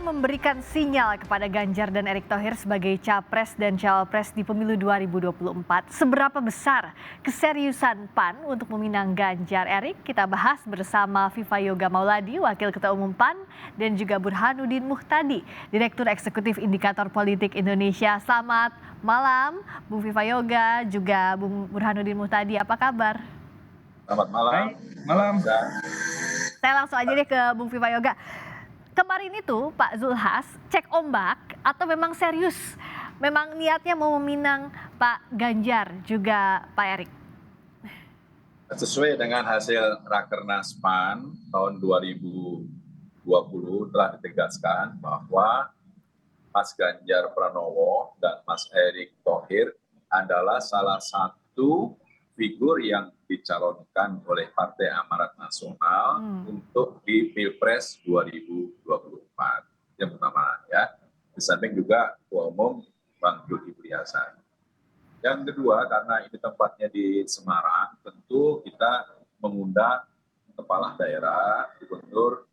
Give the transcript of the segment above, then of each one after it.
memberikan sinyal kepada Ganjar dan Erick Thohir sebagai capres dan cawapres di pemilu 2024. Seberapa besar keseriusan PAN untuk meminang Ganjar Erick? Kita bahas bersama Viva Yoga Mauladi, Wakil Ketua Umum PAN, dan juga Burhanuddin Muhtadi, Direktur Eksekutif Indikator Politik Indonesia. Selamat malam, Bung Viva Yoga, juga Bung Burhanuddin Muhtadi. Apa kabar? Selamat malam. Malam. Saya langsung aja deh ke Bung Viva Yoga. Kemarin itu Pak Zulhas cek ombak atau memang serius? Memang niatnya mau meminang Pak Ganjar juga Pak Erick? Sesuai dengan hasil Rakernas PAN tahun 2020 telah ditegaskan bahwa Mas Ganjar Pranowo dan Mas Erick Thohir adalah salah satu figur yang dicalonkan oleh Partai Amanat Nasional untuk di Pilpres 2024. Yang pertama ya. Di samping juga Ketua Umum Bang Zulkifli Hasan. Yang kedua, karena ini tempatnya di Semarang, tentu kita mengundang kepala daerah, Gubernur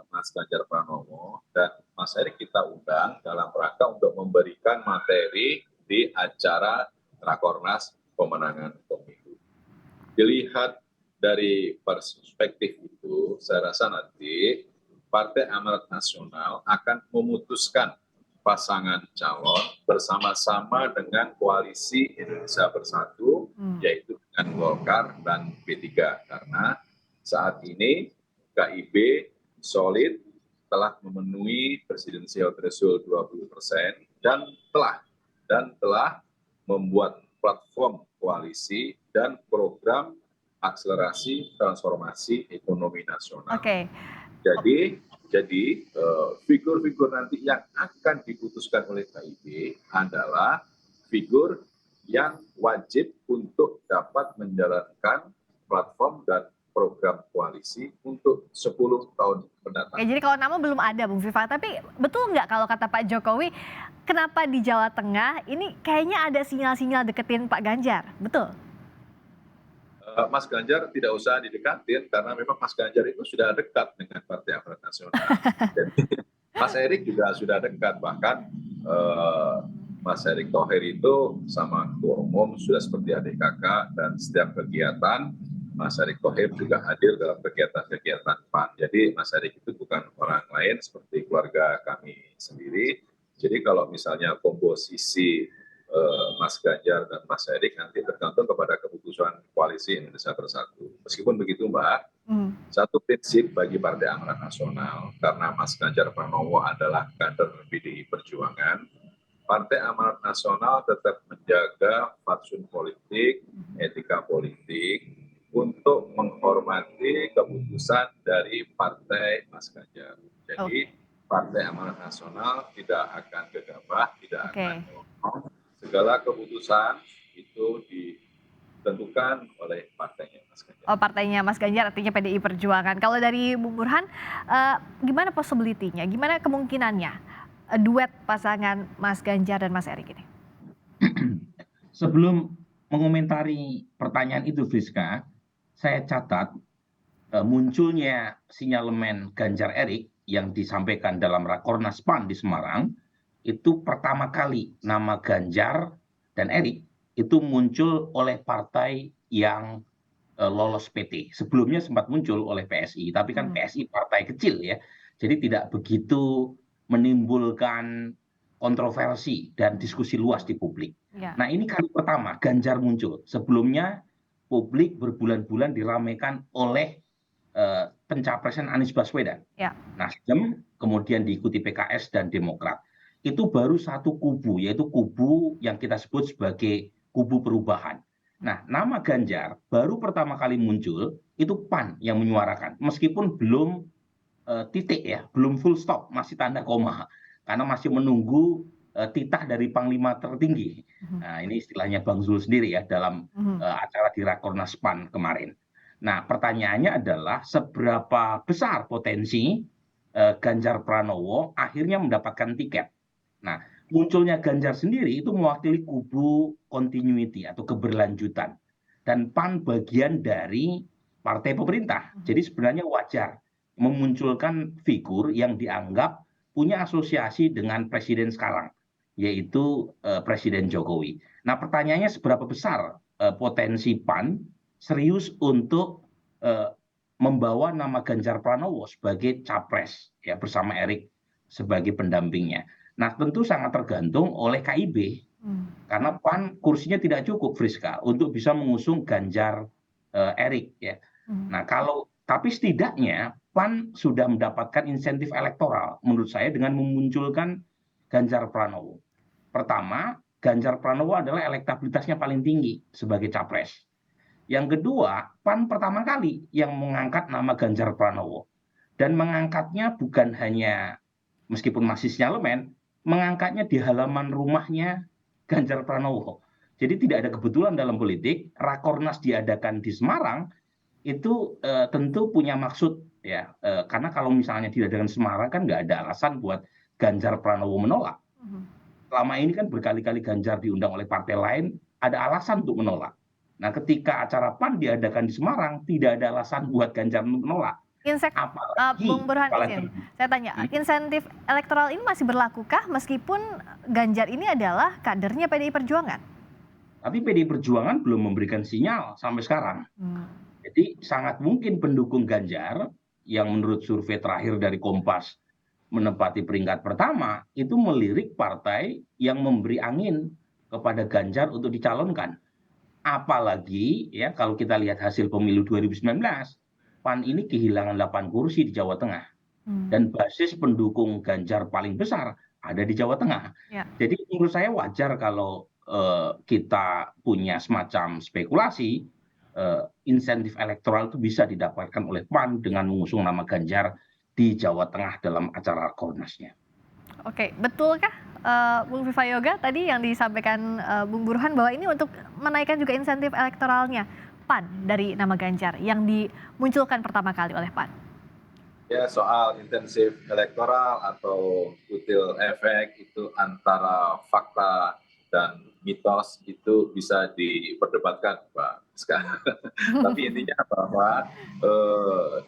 Mas Ganjar Pranowo dan Mas Erick kita undang dalam rangka untuk memberikan materi di acara Rakornas pemenangan pemilu. Dilihat dari perspektif itu, saya rasa nanti Partai Amanat Nasional akan memutuskan pasangan calon bersama-sama dengan Koalisi Indonesia Bersatu, yaitu dengan Golkar dan P3. Karena saat ini KIB solid telah memenuhi presidensial threshold 20% dan telah membuat platform koalisi dan program akselerasi transformasi ekonomi nasional. Oke. Jadi figur-figur nanti yang akan diputuskan oleh KIB adalah figur yang wajib untuk dapat menjalankan platform dan program koalisi untuk 10 tahun mendatang. Oke, jadi kalau nama belum ada Bung Viva, tapi betul nggak kalau kata Pak Jokowi, kenapa di Jawa Tengah ini kayaknya ada sinyal-sinyal deketin Pak Ganjar, betul? Mas Ganjar tidak usah didekatin karena memang Mas Ganjar itu sudah dekat dengan Partai Amanat Nasional. Jadi Mas Erick juga sudah dekat, bahkan Mas Erick Thohir itu sama Ketua Umum sudah seperti adik kakak dan setiap kegiatan Mas Erick Thohir juga hadir dalam kegiatan-kegiatan PAN. Jadi Mas Erick itu bukan orang lain seperti keluarga kami sendiri. Jadi kalau misalnya komposisi Mas Ganjar dan Mas Erick nanti tergantung kepada keputusan Koalisi Indonesia Bersatu. Meskipun begitu Mbak, satu prinsip bagi Partai Amanat Nasional, karena Mas Ganjar Pranowo adalah kader PDI Perjuangan, Partai Amanat Nasional tetap menjaga fatsun politik, etika politik, untuk menghormati keputusan dari Partai Mas Ganjar. Jadi Partai Amanat Nasional tidak akan gegabah, tidak akan ngomong. Segala keputusan itu ditentukan oleh partainya Mas Ganjar. Oh, partainya Mas Ganjar artinya PDI Perjuangan. Kalau dari Bung Burhan, gimana possibility-nya, gimana kemungkinannya duet pasangan Mas Ganjar dan Mas Erick ini? Sebelum mengomentari pertanyaan itu, Friska, saya catat munculnya sinyalemen Ganjar Erick yang disampaikan dalam Rakornas PAN di Semarang, itu pertama kali nama Ganjar dan Erick itu muncul oleh partai yang lolos PT. Sebelumnya sempat muncul oleh PSI, tapi kan PSI partai kecil ya, jadi tidak begitu menimbulkan kontroversi dan diskusi luas di publik. Nah ini kali pertama Ganjar muncul. Sebelumnya publik berbulan-bulan diramaikan oleh pencapresan Anies Baswedan. Nasdem kemudian diikuti PKS dan Demokrat. Itu baru satu kubu, yaitu kubu yang kita sebut sebagai kubu perubahan. Nah, nama Ganjar baru pertama kali muncul, itu PAN yang menyuarakan. Meskipun belum titik ya, belum full stop, masih tanda koma. Karena masih menunggu titah dari Panglima tertinggi. Nah, ini istilahnya Bang Zul sendiri ya, dalam acara di Rakornas PAN kemarin. Nah, pertanyaannya adalah seberapa besar potensi Ganjar Pranowo akhirnya mendapatkan tiket. Nah, munculnya Ganjar sendiri itu mewakili kubu continuity atau keberlanjutan. Dan PAN bagian dari partai pemerintah. Jadi sebenarnya wajar memunculkan figur yang dianggap punya asosiasi dengan presiden sekarang, yaitu Presiden Jokowi. Nah, pertanyaannya seberapa besar potensi PAN serius untuk membawa nama Ganjar Pranowo sebagai capres ya bersama Erik sebagai pendampingnya. Nah, tentu sangat tergantung oleh KIB karena PAN kursinya tidak cukup, Friska, untuk bisa mengusung Ganjar Erik ya. Nah, tapi setidaknya PAN sudah mendapatkan insentif elektoral menurut saya dengan memunculkan Ganjar Pranowo. Pertama, Ganjar Pranowo adalah elektabilitasnya paling tinggi sebagai capres. Yang kedua, PAN pertama kali yang mengangkat nama Ganjar Pranowo. Dan mengangkatnya bukan hanya, meskipun masih sinyalemen, mengangkatnya di halaman rumahnya Ganjar Pranowo. Jadi tidak ada kebetulan dalam politik, Rakornas diadakan di Semarang, itu tentu punya maksud ya. Karena kalau misalnya diadakan Semarang kan nggak ada alasan buat Ganjar Pranowo menolak. Selama ini kan berkali-kali Ganjar diundang oleh partai lain, ada alasan untuk menolak. Nah, ketika acara PAN diadakan di Semarang, tidak ada alasan buat Ganjar menolak. Bung Burhan, saya tanya, insentif elektoral ini masih berlakukah meskipun Ganjar ini adalah kadernya PDI Perjuangan? Tapi PDI Perjuangan belum memberikan sinyal sampai sekarang. Jadi sangat mungkin pendukung Ganjar yang menurut survei terakhir dari Kompas menempati peringkat pertama itu melirik partai yang memberi angin kepada Ganjar untuk dicalonkan. Apalagi ya kalau kita lihat hasil pemilu 2019, PAN ini kehilangan 8 kursi di Jawa Tengah. Dan basis pendukung Ganjar paling besar ada di Jawa Tengah. Jadi menurut saya wajar kalau kita punya semacam spekulasi insentif elektoral itu bisa didapatkan oleh PAN dengan mengusung nama Ganjar di Jawa Tengah dalam acara Rakornasnya. Oke, betulkah Bung Vivayoga tadi yang disampaikan Bung Burhan bahwa ini untuk menaikkan juga insentif elektoralnya PAN dari nama Ganjar yang dimunculkan pertama kali oleh PAN? Ya, soal intensif elektoral atau kutil efek itu antara fakta dan mitos itu bisa diperdebatkan, Pak Ska. Tapi intinya bahwa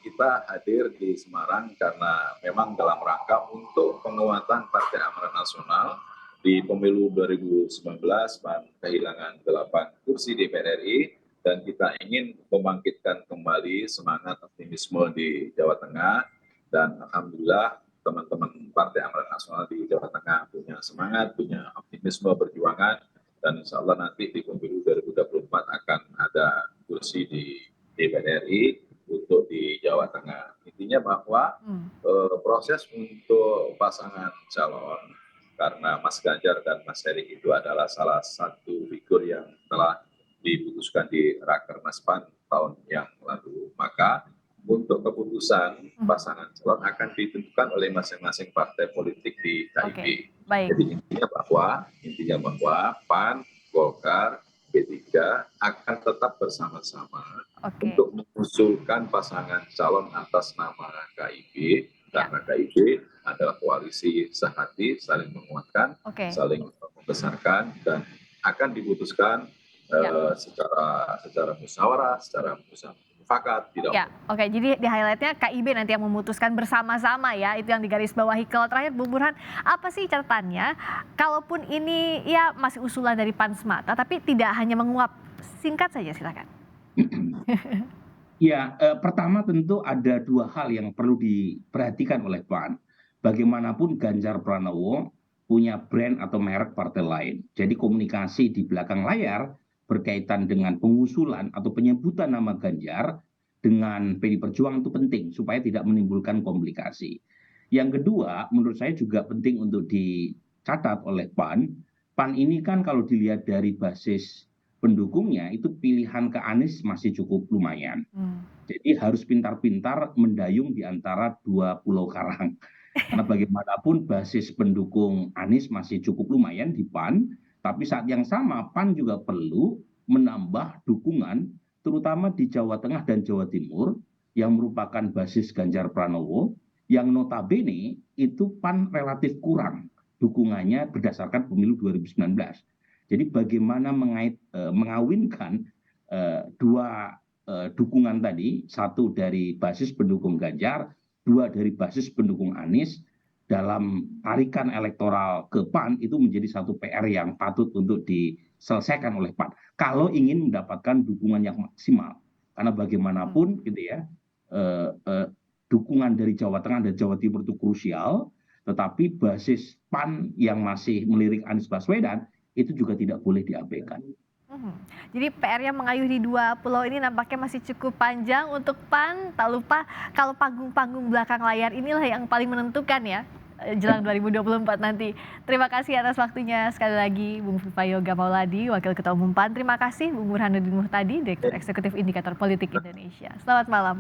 kita hadir di Semarang karena memang dalam rangka untuk penguatan Partai Amanat Nasional di pemilu 2019 PAN kehilangan 8 kursi DPR RI dan kita ingin membangkitkan kembali semangat optimisme di Jawa Tengah dan alhamdulillah teman-teman Partai Amanat Nasional di Jawa Tengah punya semangat, punya optimisme perjuangan dan insya Allah nanti di pemilu 2024 akan ada kursi di DPR RI untuk di Jawa Tengah. Intinya bahwa proses untuk pasangan calon karena Mas Ganjar dan Mas Erik itu adalah salah satu figur yang telah diputuskan di Rakernas PAN tahun yang lalu, maka untuk keputusan pasangan calon akan ditentukan oleh masing-masing partai politik di KIB. Jadi intinya bahwa PAN, Golkar, P3 akan tetap bersama-sama untuk mengusulkan pasangan calon atas nama KIB karena KIB adalah koalisi sehati, saling menguatkan, saling membesarkan dan akan diputuskan secara musyawarah, secara mufakat. Jadi di highlightnya KIB nanti yang memutuskan bersama-sama ya, itu yang digarisbawahi. Kalau terakhir Bung Burhan, apa sih catatannya kalaupun ini ya masih usulan dari PAN semata tapi tidak hanya menguap? Singkat saja silakan. Ya, pertama tentu ada dua hal yang perlu diperhatikan oleh PAN. Bagaimanapun Ganjar Pranowo punya brand atau merek partai lain. Jadi komunikasi di belakang layar berkaitan dengan pengusulan atau penyebutan nama Ganjar dengan PDI Perjuangan itu penting supaya tidak menimbulkan komplikasi. Yang kedua, menurut saya juga penting untuk dicatat oleh PAN. PAN ini kan kalau dilihat dari basis pendukungnya itu pilihan ke Anies masih cukup lumayan. Jadi harus pintar-pintar mendayung di antara dua pulau karang. Karena bagaimanapun basis pendukung Anies masih cukup lumayan di PAN, tapi saat yang sama PAN juga perlu menambah dukungan terutama di Jawa Tengah dan Jawa Timur yang merupakan basis Ganjar Pranowo yang notabene itu PAN relatif kurang dukungannya berdasarkan pemilu 2019. Jadi bagaimana mengawinkan dua dukungan tadi, satu dari basis pendukung Ganjar, dua dari basis pendukung Anies, dalam tarikan elektoral ke PAN itu menjadi satu PR yang patut untuk diselesaikan oleh PAN. Kalau ingin mendapatkan dukungan yang maksimal, karena bagaimanapun gitu ya, dukungan dari Jawa Tengah dan Jawa Timur itu krusial, tetapi basis PAN yang masih melirik Anies Baswedan itu juga tidak boleh diabaikan. Jadi PR-nya mengayuh di dua pulau ini nampaknya masih cukup panjang untuk PAN. Tak lupa kalau panggung-panggung belakang layar inilah yang paling menentukan ya jelang 2024 nanti. Terima kasih atas waktunya sekali lagi Bung Vivayoga Mauladi, Wakil Ketua Umum PAN. Terima kasih Bung Burhanuddin Muhtadi, Direktur Eksekutif Indikator Politik Indonesia. Selamat malam.